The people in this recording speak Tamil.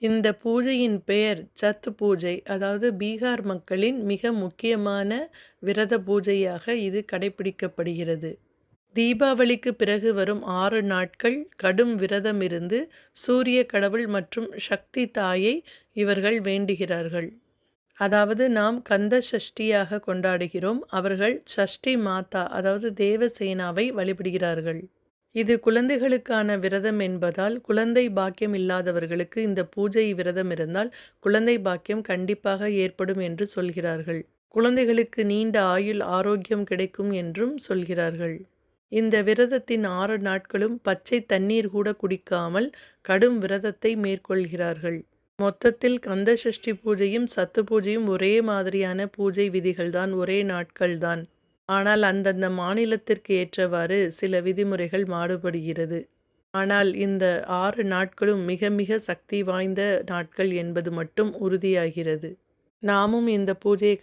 இந்த பூஜையின் பெயர் சத் பூஜை. அதாவது பீகார் மக்களின் மிக முக்கியமான விரத பூஜையாக இது கடைபிடிக்கப்படுகிறது. தீபாவளிக்கு பிறகு வரும் 6 நாட்கள் கடும் விரதம் இருந்து சூரிய கடவுள் மற்றும் சக்தி தாயை இவர்கள் வேண்டுகிறார்கள். அதாவது நாம் கந்த சஷ்டியாக கொண்டாடுகிறோம். அவர்கள் சஷ்டி மாதா அதாவது தேவசேனாவை வழிபடுகிறார்கள். இது குழந்தைகளுக்கான விரதம் என்பதால் குழந்தை பாக்கியம் இல்லாதவர்களுக்கு இந்த பூஜை விரதம் இருந்தால் குழந்தை பாக்கியம் கண்டிப்பாக ஏற்படும் என்று சொல்கிறார்கள். குழந்தைகளுக்கு நீண்ட ஆயுள் ஆரோக்கியம் கிடைக்கும் என்றும் சொல்கிறார்கள். இந்த விரதத்தின் 6 நாட்களும் பச்சை தண்ணீர் கூட குடிக்காமல் கடும் விரதத்தை மேற்கொள்கிறார்கள். மொத்தத்தில் கந்த சஷ்டி பூஜையும் சத்து பூஜையும் ஒரே மாதிரியான பூஜை விதிகள்தான், ஒரே நாட்கள்தான். ஆனால் அந்தந்த மாநிலத்திற்கு ஏற்றவாறு சில விதிமுறைகள் மாறுபடுகிறது. ஆனால் இந்த 6 நாட்களும் மிக மிக சக்தி வாய்ந்த நாட்கள் என்பது மட்டும் உறுதியாகிறது. நாமும் இந்த பூஜையை